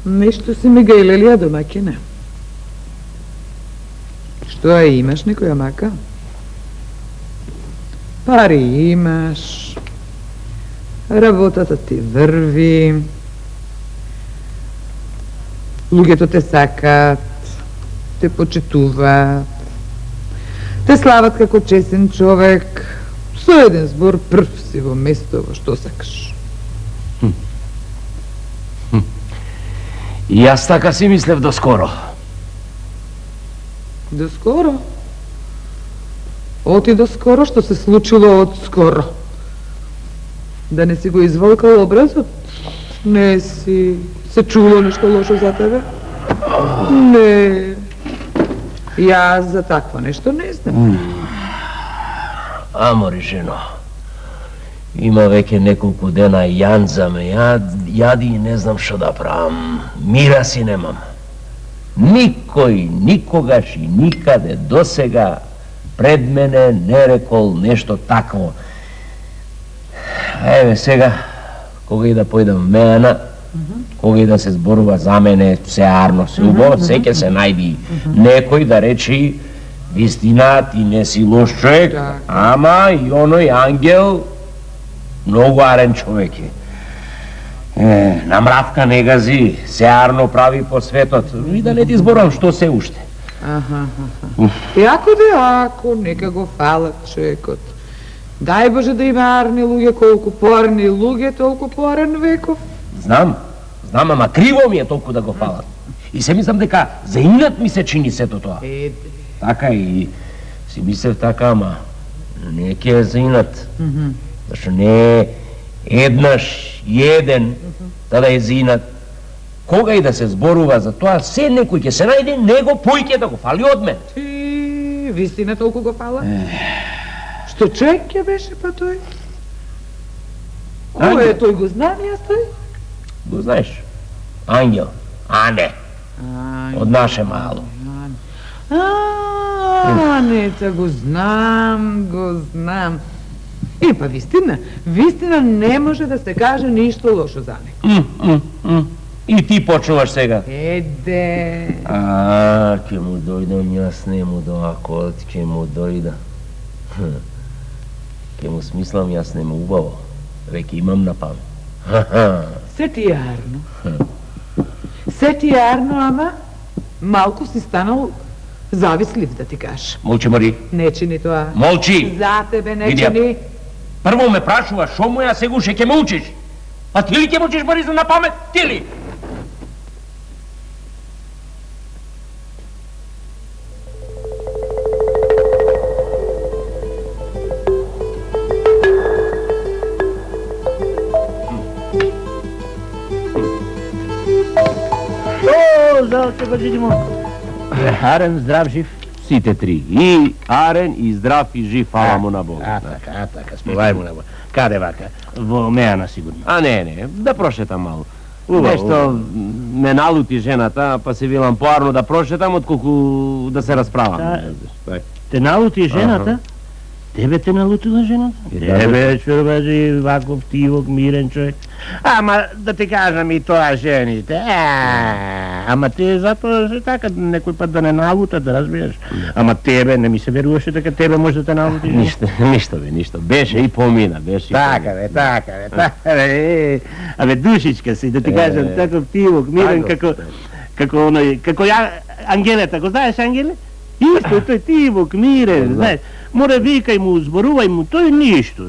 Нешто си ме гајлелија домаќине. Што ја имаш некоја мака? Пари имаш, работата ти врви, луѓето те сакат, те почитуваат, те слават како честен човек, со еден збор прв си во место во што сакаш. И јас така си мислев доскоро. Доскоро? Оти доскоро што се случило од скоро. Да не си го изволкал образот? Не си се чуло нешто лошо за тебе? Не. Јас за такво нешто не знам. Амори, жено. Има веќе неколку дена јанзаме, јади и не знам што да правам. Мира си немам. Никој, никогаш и никаде досега пред мене не рекол нешто такво. Еве сега, кога и да појдам меана, кога и да се зборува за мене, се арно, се убаво, се ќе се најди некој да речи вистина, ти не си лош човек, ама и оној ангел многу арен човек е. На мравка не гази, се арно прави по светот. И да не ти зборам што се уште. Ако, нека го фалат човекот. Дај Боже да има арни луѓе, колку поарни луѓе, толку поарен веков. Знам, ама криво ми е толку да го фалат. И се мислам дека за инат ми се чини сето тоа. Така и си мислев така, ама не ќе е за инат. Зашто не е еднаш и еден да е за инат. Кога и да се зборува за тоа, се некој ќе се најде, него појќе да го фали од мен. Ти, вистина толку го фала? Што човек ќе беше па тој? Кој е тој, го знам јас тој? Го знаеш? Ангел. А не. Од наше мало. Анета, го знам. Па вистина не може да се каже ништо лошо за некој. И ти почнуваш сега. Еде. Ке му дојдам, јас не му доако, ке му дојда. Ке му смислам, јас не му убаво. Веќе имам на памет. Се ти е арно, ама малку си станал завислив, да ти кажа. Молчи, Мари. Не чини тоа. Молчи. За тебе не чини. Прво ме прашува, шо му ја сегуше ке ме учиш? А ти ли ке му учиш, Мари, за на памет? Ти ли? Здравте, Баджидимо. Арен, здрав, жив. Сите три. И арен, и здрав, и жив, фала му на Бога. Така, спевај му на Бога. Каде вака? Во Меана, сигурно. Не, да прошетам малу. Нешто ме налути жената, па се вилам поарно да прошетам, отколку да се расправам. Те налути жената? Тебе те налутила жената? Тебе, чурбаджи, ваков тивок, мирен човек. Ама, да ти кажам и тоа жените. Ама те затоа се така, некој пат да не налута, да разбираш. Ама тебе, не ми се веруваше дека тебе може да те налути. Ништо. Беше и помина, Така бе. Абе, душичка си, да ти кажам, таков тивок, мирен, како ја, Ангелета, го знаеш Ангеле? Исто, тој тивок, мирен, знаеш. Море викај му, зборувај му, тој ништо.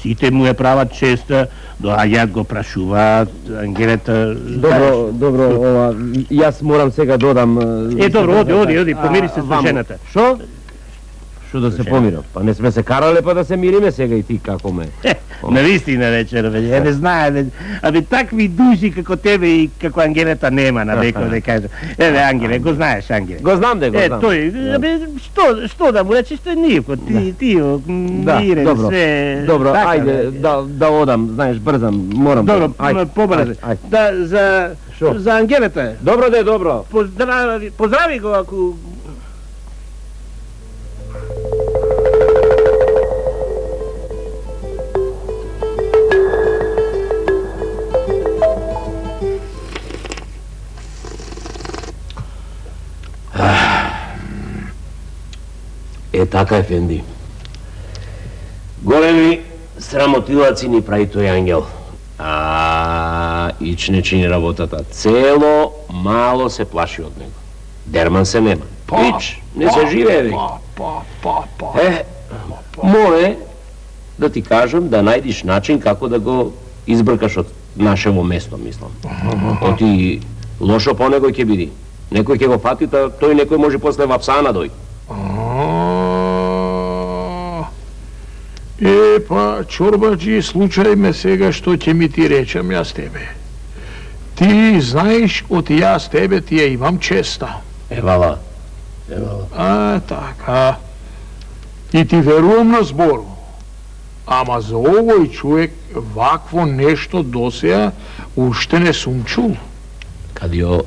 Сите му е прават честа, доаѓаат го прашуваат, Ангелета... Добро, ова, јас морам сега додам... Добро, оди, помири се со жената. Шо? Шо да се помирам? Па не сме се карале, па да се мириме сега и ти, како ме... Навистина вечер, бе, не знае, абе, такви души како тебе и како Ангелета нема на веков, да кажа. Еве, Ангеле, го знаеш, Ангеле? Го знам, го знам. Тој, абе, што да му речеш, тој нивко, ти, мирен, све... Добро, ајде, да одам, знаеш, брзам, морам... Добро, побрзо. Да, за Ангелета. Добро. Поздрави го, ако... така ефенди. Големи срамотилаци ни прави тој ангел. Ич не чини работата. Цело мало се плаши од него. Дерман се нема. Ич не се живее. Мое да ти кажам да најдиш начин како да го избркаш од нашево место, мислам. Оти лошо по него ќе биди. Некој ќе го фати, тој некој може после во псана дој. Па, Чорбаджи, случај ме сега што ќе ми ти речам јас тебе. Ти знаеш, од јас тебе ти ја имам честа. Евала. Така. И ти верувам на збору. Ама за овој човек вакво нешто досеја уште не сум чул. Кадио,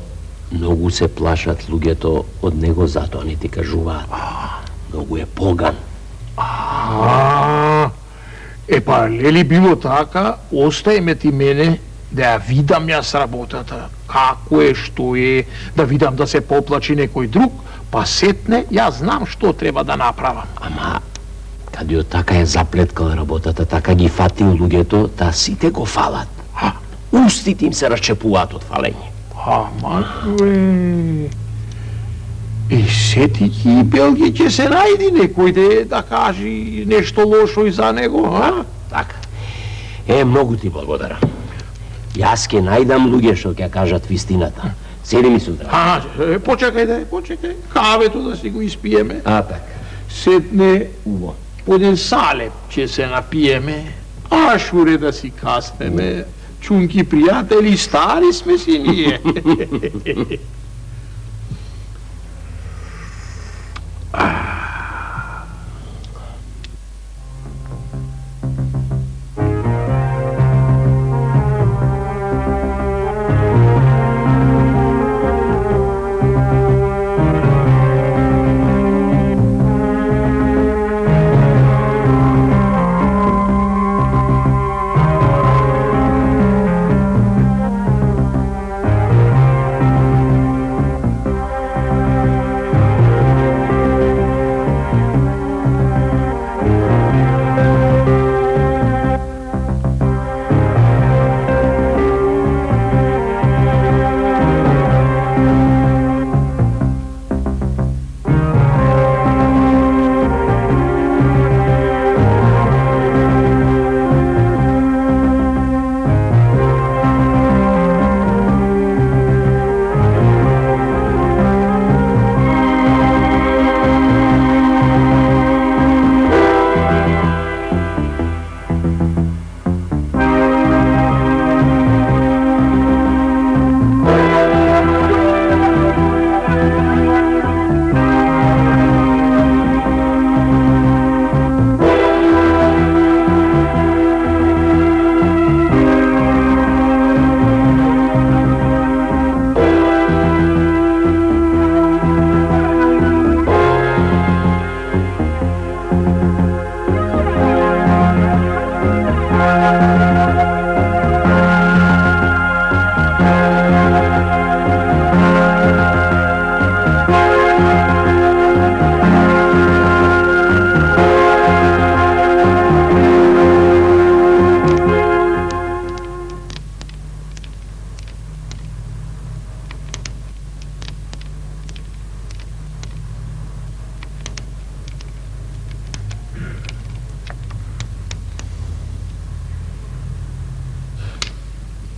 многу се плашат луѓето од него, затоа ни ти кажуваат. Многу е поган. Па, лели било така, остајме ти мене да ја видам јас работата, како е, што е, да видам да се поплачи некој друг, па сетне јас знам што треба да направам. Ама, кадио така е заплеткал работата, така ги фатил луѓето, та сите го фалат. Устите им се расчепуваат од фалење. Ама, и сети ги Белги ќе се најди некој да кажи нешто лошо и за него, Така. Многу ти благодарам. Јас ќе најдам луѓе што ќе кажат вистината. Седи ми сутра. Почекај, кавето да си го испиеме. Така. Сетне по еден салеп ќе се напиеме, шуре да си каснеме, чунки пријатели, стари сме си ние.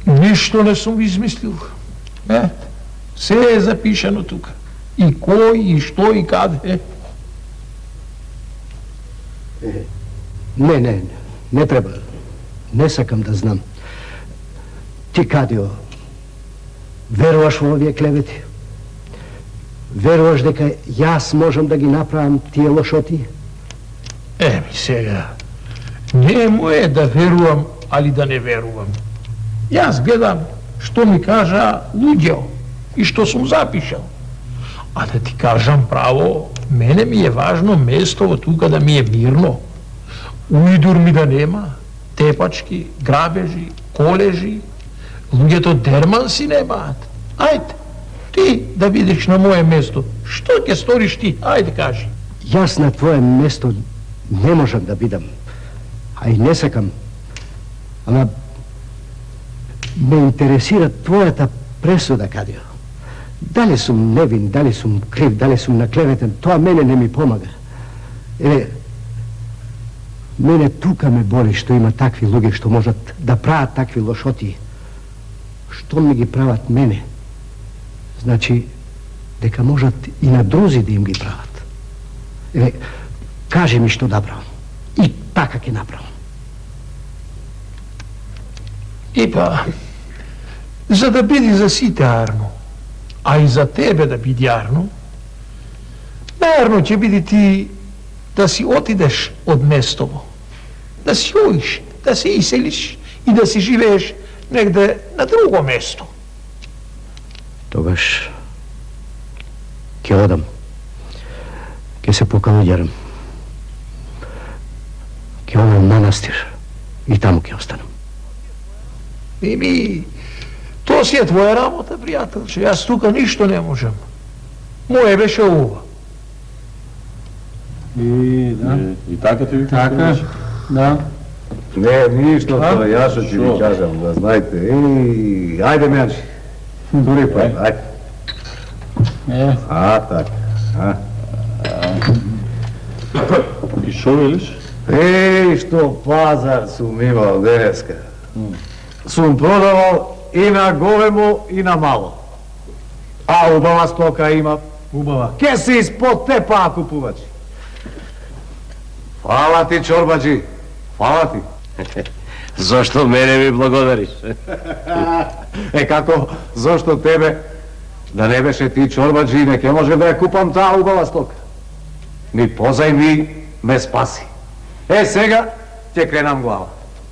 Ништо не сум измислил. Се е запишано тука. И кој, и што, и каде. Не треба. Не сакам да знам. Ти, Кадио, веруваш во овие клевети? Веруваш дека јас можам да ги направам тие лошоти? Сега, не е да верувам, али да не верувам. Јас гледам што ми кажа луѓе и што сум запишал. А да ти кажам право, мене ми е важно место тука да ми е мирно. Уидур ми да нема, тепачки, грабежи, колежи, луѓето дерман си немаат. Ајде, ти да видиш на моје место, што ќе сториш ти? Ајде кажи. Јас на твое место не можам да бидам, а и не сакам. Ама ме интересира твојата пресуда, Кадио. Дали сум невин, дали сум крив, дали сум наклеветен, тоа мене не ми помага. Мене тука ме боли што има такви луѓе што можат да прават такви лошоти. Што ми ги прават мене? Значи, дека можат и на друзи да им ги прават. Кажи ми што да правам. И така ќе направам. Ипа, за да биде за сите арно, а и за тебе да биде арно, најарно ќе биде ти да си отидеш од местово, да си уиш, да се иселиш и да си живееш негде на друго место. Тогаш ќе одам, ќе се покалуѓарам, ќе одам манастир и таму ќе останам. Тоа си е твоја работа, пријателче, јас тука ништо не можам. Моје беше ова. И така ти ви Така, да. Не, ништо, тоа јас што ќе ви кажам, да знаете. Ајде, Менчи. Дури па, ајде. Така. И шо велиш? Што пазар сум имал денеска. Сум продавал и на големо и на мало. А убава стока има. Убава. Ке се испод те па купувачи. Фала ти, Чорбаджи. Фала ти. Зошто мене ми благодариш? Како, зошто тебе? Да не беше ти, Чорбаджи, не ке може да ја купам таа убава стока. Ми позајми ме спаси. Сега ќе кренам глава.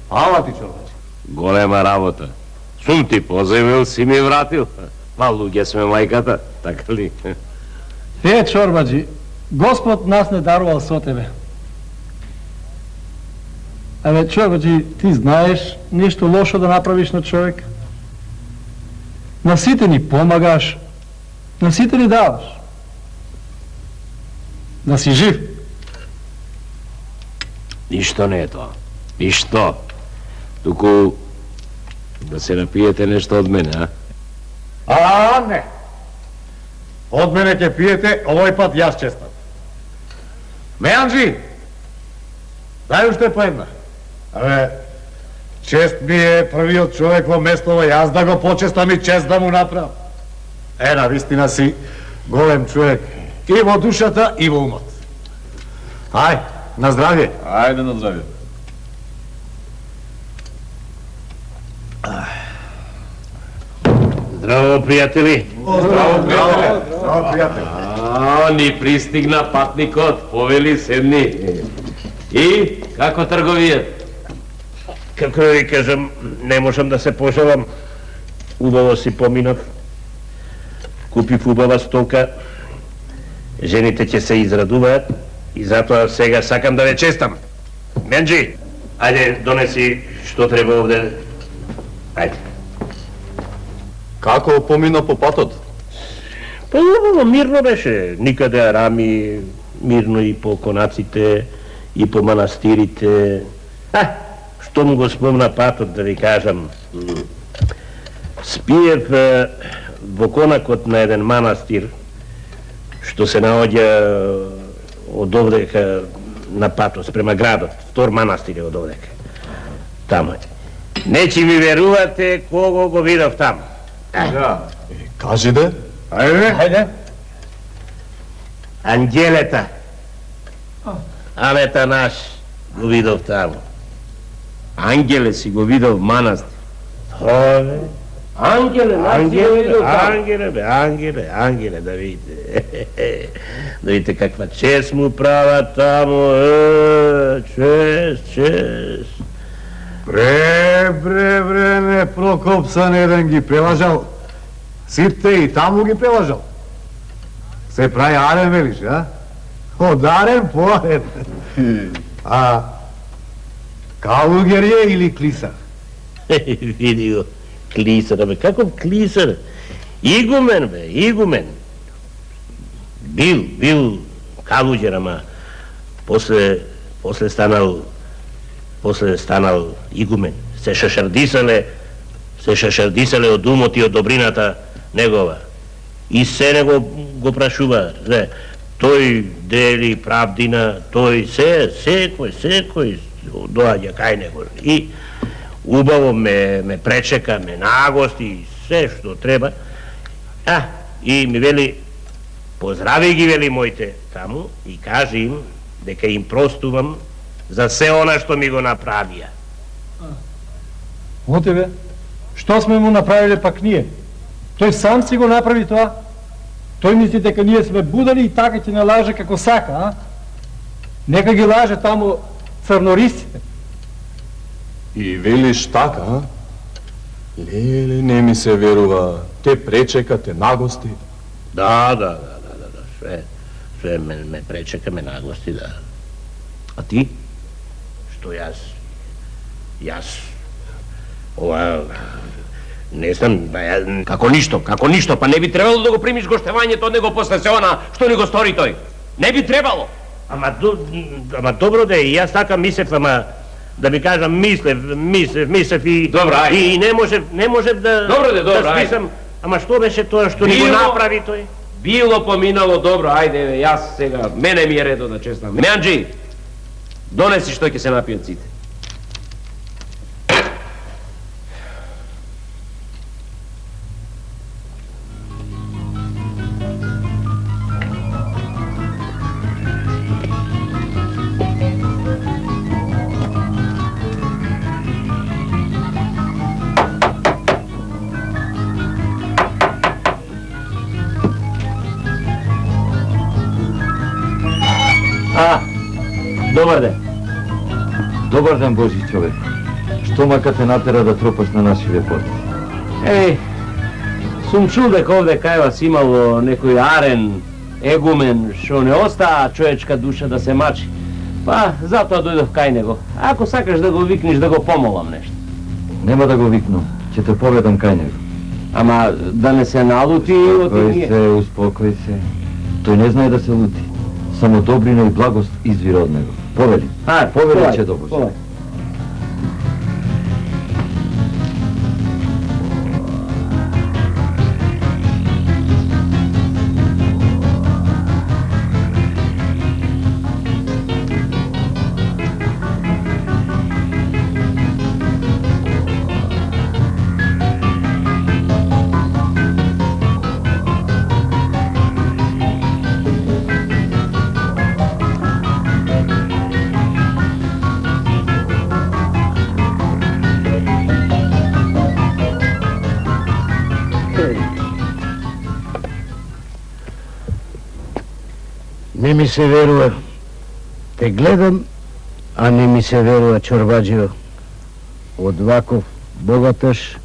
Фала ти, Чорбаджи. Голема работа. Сум ти позајмил, си ми вратил. Па луѓе сме мајката, така ли? Чорбаджи, Господ нас не дарувал со тебе. Чорбаджи, ти знаеш нешто лошо да направиш на човек? На сите ни помагаш, на сите ни даваш. Да си жив. Ништо не е тоа. Ништо. Туку да се напиете нешто од мене, а? Не. Од мене ќе пиете, овој пат јас честам. Меанджи, дај уште по една. Чест ми е првиот човек во местово, јас да го почестам и чест да му направам. Навистина си голем човек и во душата и во умот. Ај, на здравје. Ајде на здравје. Здраво, пријатели. Здраво, пријатели. Ни пристигна патникот, повели седни. И, како трговијат? Како да ви кажам, не можам да се пожалам. Убаво си поминав. Купив убава стока. Жените ќе се израдуваат и затоа сега сакам да ве честам. Менджи, ајде донеси што треба овде. Ајде. Како помина по патот? Па убаво, мирно беше. Никаде арами, мирно и по конаците, и по манастирите. Што му го спомна патот, да ви кажам. Спиев во конакот на еден манастир, што се наоѓа од овдека на патот, спрема градот. Втор манастир е од овдека. Тамо. Не ќе ми верувате кого го видов таму. Кажи де. Ајде. Ангелета. Авета наш го видов таму. Ангеле си го видов в манастир. Ангеле, да видите. Да видите каква чест му прават таму. Чест. Бре, не Прокопсан еден ги прелажал. Сите и таму ги прелажал. Се прави арен, велиш, а? Од арен по арен. Калугер е или клисар? Види го, клисар, бе, каков клисар? Игумен, бе, игумен. Бил Калуѓер, ама после станал игумен. Се шашардисале од умот и од добрината негова. И се него го прашува, тој дели правдина, тој секој доаѓа кај него. И убаво ме пречека, ме нагости, се што треба. И ми вели, поздрави ги, вели, моите таму и кажи им дека им простувам за се она што ми го направија. О тебе, што сме му направиле пак ние? Тој сам си го направи тоа? Тој мисли дека ние сме будали и така ќе не лаже како сака, а? Нека ги лаже таму црнорисците. И велиш така, а? Леле, не ми се верува. Те пречека, те нагости. Да, све ме пречека, ме нагости, да. А ти? Што јас, ова, не знам, Како ништо, па не би требало да го примиш гоштевањето од него после се она што ни го стори тој. Не би требало. ама добро да е, и јас така мислев, ама да ви кажам, мислев и... Добро, ајде. И не можев да... Добро, да списам, ама што беше тоа што ни го направи тој? Било поминало, добро, ајде, јас сега, мене ми е редо да честам. Меанџи, донеси што ќе се напијат сите. Добар ден. Добар ден, Божи човек. Што мака те натера да тропаш на нашиве пати? Сум чул дека овде кај вас имало некој арен, егумен, што не остаа човечка душа да се мачи. Па, затоа дојдов кај него. Ако сакаш да го викнеш, да го помолам нешто. Нема да го викнам, ќе те поведам кај него. Ама да не се налути од ние. Успокој се. Тој не знае да се лути. Само добрина и благост извира од него. Повели. Повели ќе добро. Не ми се верува. Те гледам, а не ми се верува, Чорбаџио. Од ваков богаташ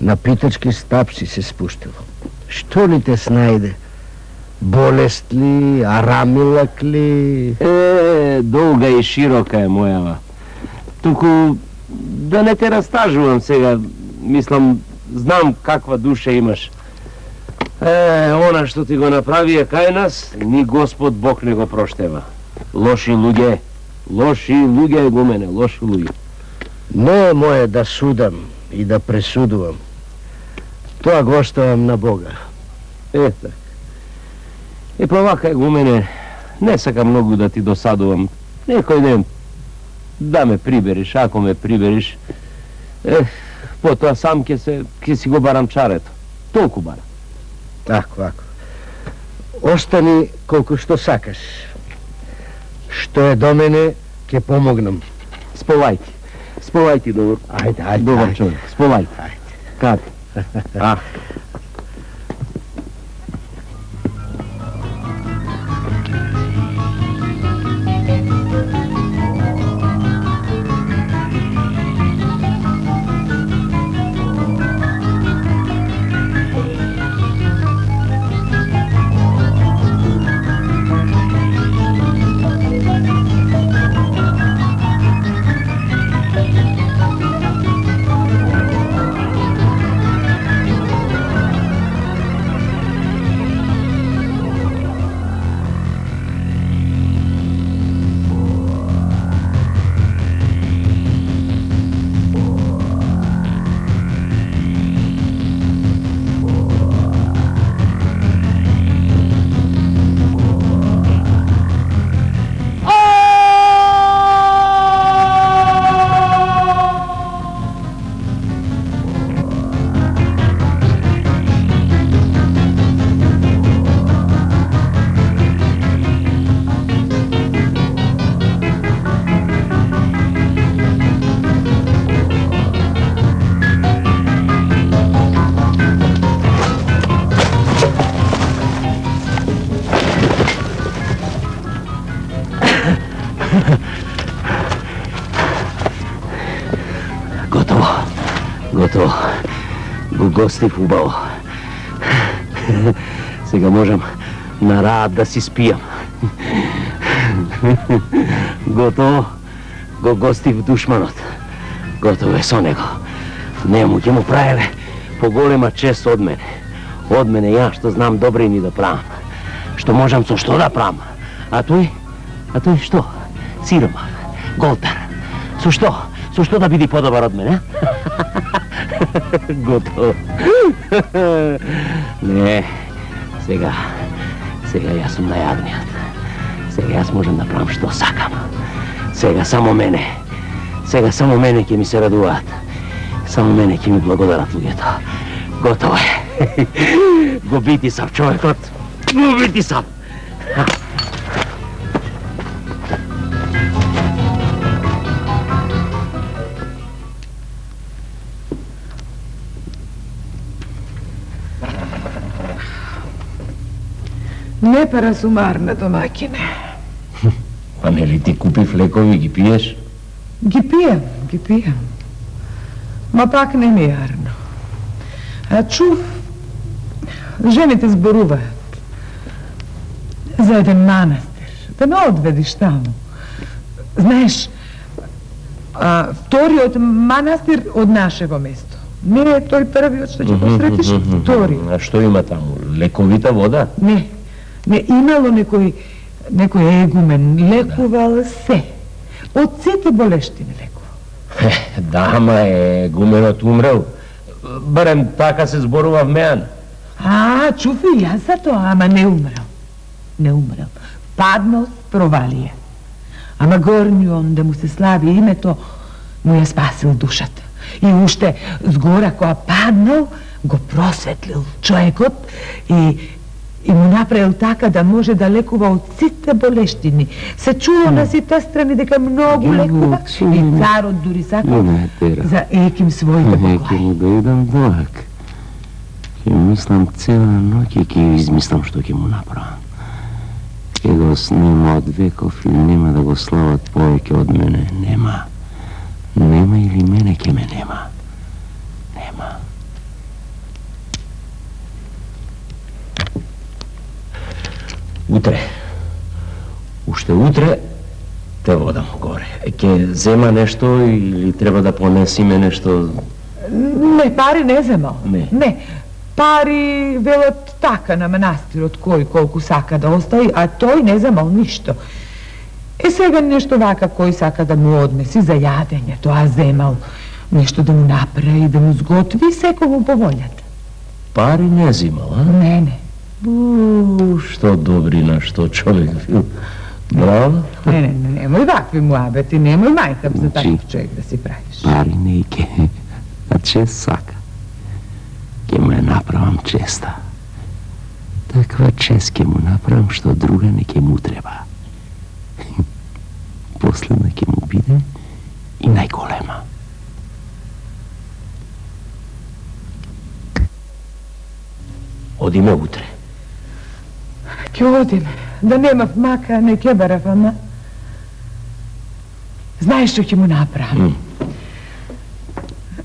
на питачки стапси се спуштил. Што ли те снајде? Болест ли, арамилак ли? Долга и широка е мојава. Туку да не те растажувам сега, мислам, знам каква душа имаш. Она што ти го направија кај нас, ни Господ Бог не го проштева. Лоши луѓе, егумене, лоши луѓе. Не е моје да судам и да пресудувам. Тоа го оставам на Бога. Така. Па вака, егумене, не сакам многу да ти досадувам. Некој ден да ме прибериш, ако ме прибериш, потоа сам ќе си го барам чарето. Толку барам. Ако. Остани колку што сакаш. Што е до мене, ќе помогнам. Сповајте, добро. Ајде. Добар човек, сповајте. Каде? Готово. Го гостив убаво. Сега можам на раат да си спијам. Готово. Го гостив душманот. Готово е со него. Нему ќе му правеле поголема чест од мене. Од мене ја што знам добрини да правам. Што можам со што да правам. А тој што? Сиромав, голтар. Со што? Со што да биде подобар од мене? Готово. Не, сега јас сум најадниот. Сега јас можам да правам што сакам. Сега само мене ќе ми се радуваат. Само мене ќе ми благодарат луѓето. Готово е. Го битисав човекот. Го битисав. Не пара сумарна, домакине. Па нели ти купив лекови, ги пиеш? Ги пиjem. Ма пак не ми е јарно. А чув, жените зборуваат за еден манастир, да ме одведиш таму. Знаеш, вториот манастир од нашего место. Не е тој првиот што ќе посретиш, втори. А што има таму? Лековита вода? Не, имало некој егумен, лекувал се. Од сите болештини лекувал. Да, ама егуменот умрел. Барем така се зборува в Меан. Чув и јас за тоа, ама не умрел. Паднал с провалија. Ама горниот да му се слави името, му ја спасил душата. И уште згора која паднал, го просветлил човекот и му направил така да може да лекува од сите болештини. Се чуло на сите страни дека многу лекува и царот дури сакал за еким своите покои. Ќе му дојдам доак. Ќе мислам цела ноќ и ќе измислам што ќе му направам. Ќе го снема од веков и нема да го слават повеќе од мене. Нема или мене ќе ме нема. Уште утре те водам горе. Ќе зема нешто или треба да понесиме нешто? Не, пари не земал. Не. Пари велат така на манастирот кој колку сака да остави, а тој не земал ништо. Сега нешто вака кој сака да му однеси за јадење, тоа земал. Нешто да му направи, да му сготви, секому по волјата. Пари не земал, а? Не. Што добрина, што човек бил. Браво. Не, немој вакви муабети, немој мајкам за таков човек да си правиш. Пари не ке, а чест сака. Ке му ја направам честа. Таква чест ке му направам што друга не ке му треба. Последна ке му биде и најголема. Одиме утре. Ќе одиме. Да немав мака, не ќе барав, ама... Знаеш што ќе му направам?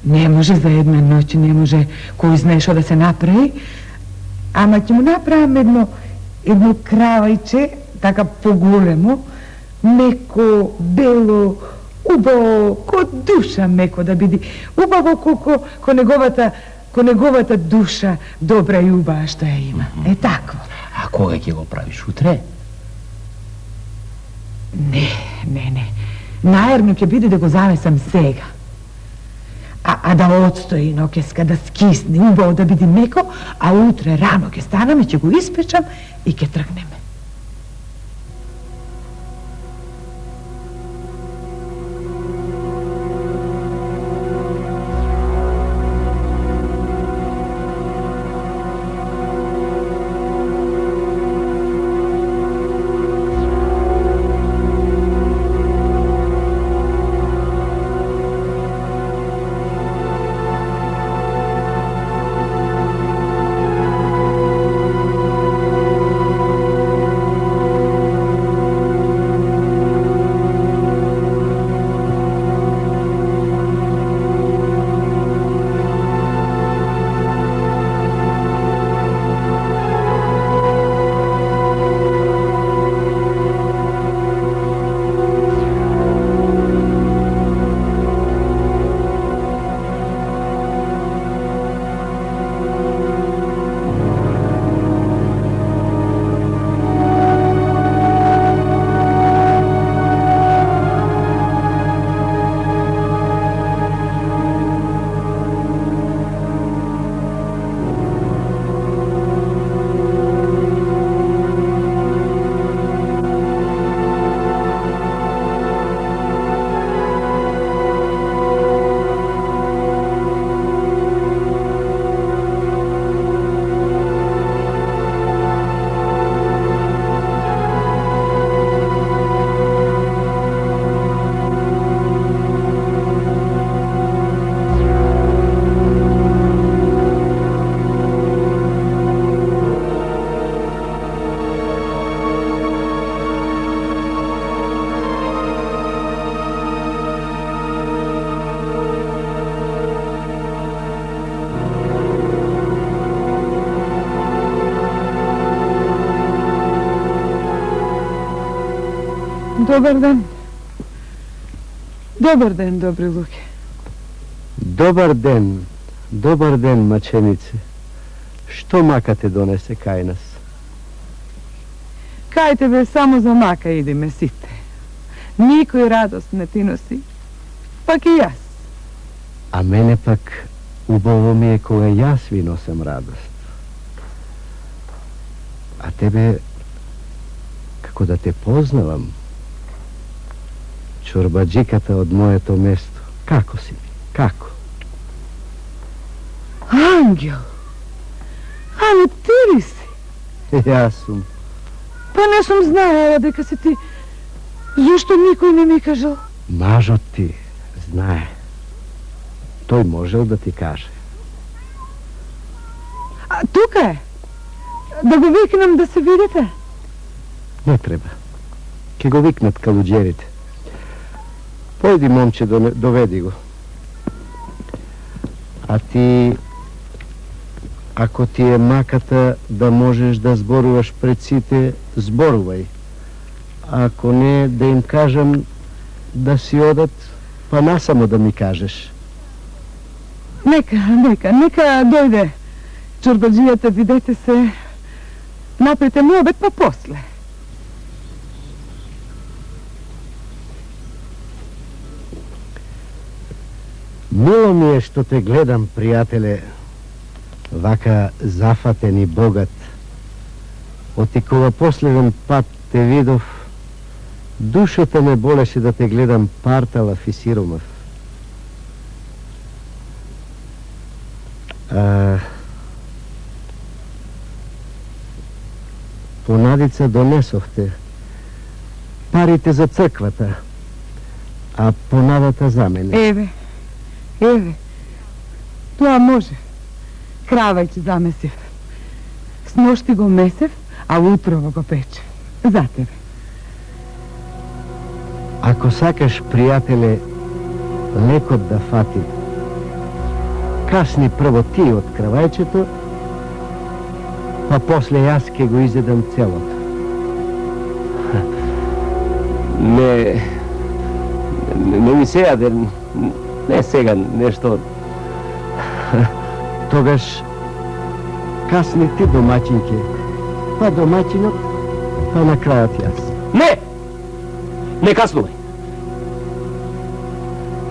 Не може за една ноќ, не може кој знае што да се направи, ама ќе му направам едно кравајче, така поголемо, меко, бело, убаво, ко душа меко да биде, убаво ко неговата душа добра и убава што ја има. Е такво. А кога ќе го правиш, утре? Не. Наерно ќе биде да го замесам сега. А да отстои ноќеска, да скисне, убаво да биде меко, а утре рано ќе станаме, ќе го испечам и ќе тргнеме. Dobar dan. Dobar den, dobri Luke. Dobar den, mačenice. Što makate donese kaj nas? Kaj tebe samo za maka idi me site. Niko i radost ne ti nosi, pak i jas. A mene pak ubovo mi je koga ja svi nosam radost. A tebe, kako da te poznavam, čorbađikata od moje to mesto. Kako si mi? Kako? Angel! Ali ti li si? Ja sam. Pa ne sam znala deka si ti. Zašto niko ne mi kažel? Mažo ti, znaje. Toj možel da ti kaže. A tuka je? Da go viknem da se vidite? Ne treba. Ke go viknat kaluđerite. Pojdi, momče, dovedi go. A ti, ako ti je makata da možeš da zboruvaš pred site, zboruvaj. Ako ne, da im kažem da si odat, pa nasamo da mi kažeš. Neka dojde. Čorbađijata, videte se. Napravite mu obed, pa posle. Milo mi je što te gledam, prijatele, vaka zafaten i bogat. Oti kova последен пат те видов, душата ме болеше да те гледам парталав и сиромав. Понадица донесохте парите за църквата, а понадата за мене. Еве, тоа може. Кравајќи замесив. С ношти го месев, а утрово го печев. За тебе. Ако сакаш, пријателе, лекот да фати, касни прво ти од кравајчето, па после јас ке го изедам целото. Не ми се јаде, не сега нешто. Тогаш касни ти, домаќинке, па домаќинот, па на крајот јас. Не каснувај.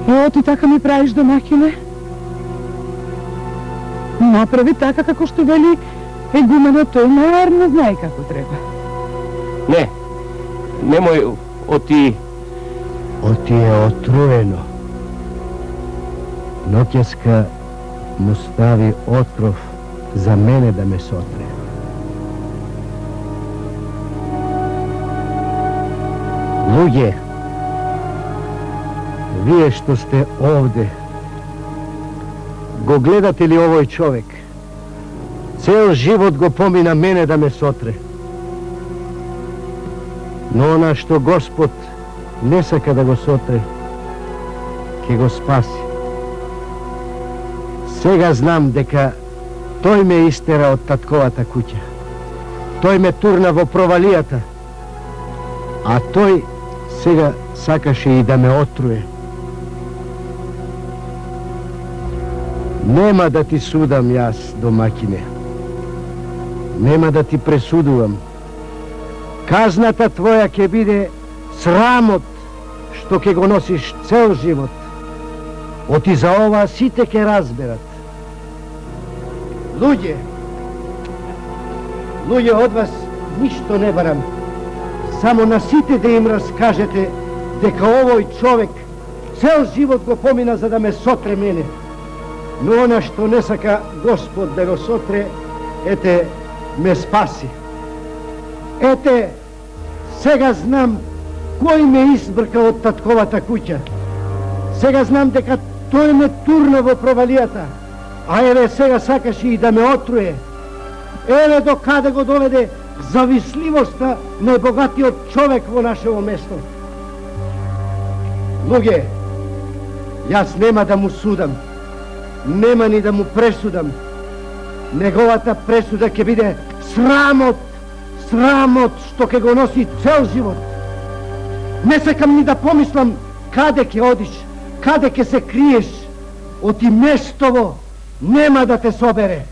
Ево ти така ми правиш, домакине? Направи така како што вели егуменот, тој наверно знае како треба. Немој оти... Оти е отруено. Ноќеска му стави отров за мене да ме сотре. Луѓе, вие што сте овде, го гледате ли овој човек? Цел живот го помина мене да ме сотре. Но она што Господ не сака да го сотре, ке го спаси. Сега знам дека тој ме истера од татковата куќа. Тој ме турна во провалијата, а тој сега сакаше и да ме отруе. Нема да ти судам јас, домакине. Нема да ти пресудувам. Казната твоја ќе биде срамот што ќе го носиш цел живот. Оти за ова сите ќе разберат. Луѓе, од вас ништо не барам. Само на сите да им раскажете дека овој човек цел живот го помина за да ме сотре мене. Но она што не сака Господ да го сотре, ете, ме спаси. Ете, сега знам кој ме избрка од татковата куќа. Сега знам дека тој ме турна во провалијата, а еве сега сакаше и да ме отруе. Еве до каде го доведе зависливоста најбогатиот човек во нашево место. Луѓе, јас нема да му судам, нема ни да му пресудам. Неговата пресуда ќе биде срамот што ќе го носи цел живот. Не сакам ни да помислам каде ќе одиш, каде ќе се криеш. Оти мештово нема да те собере.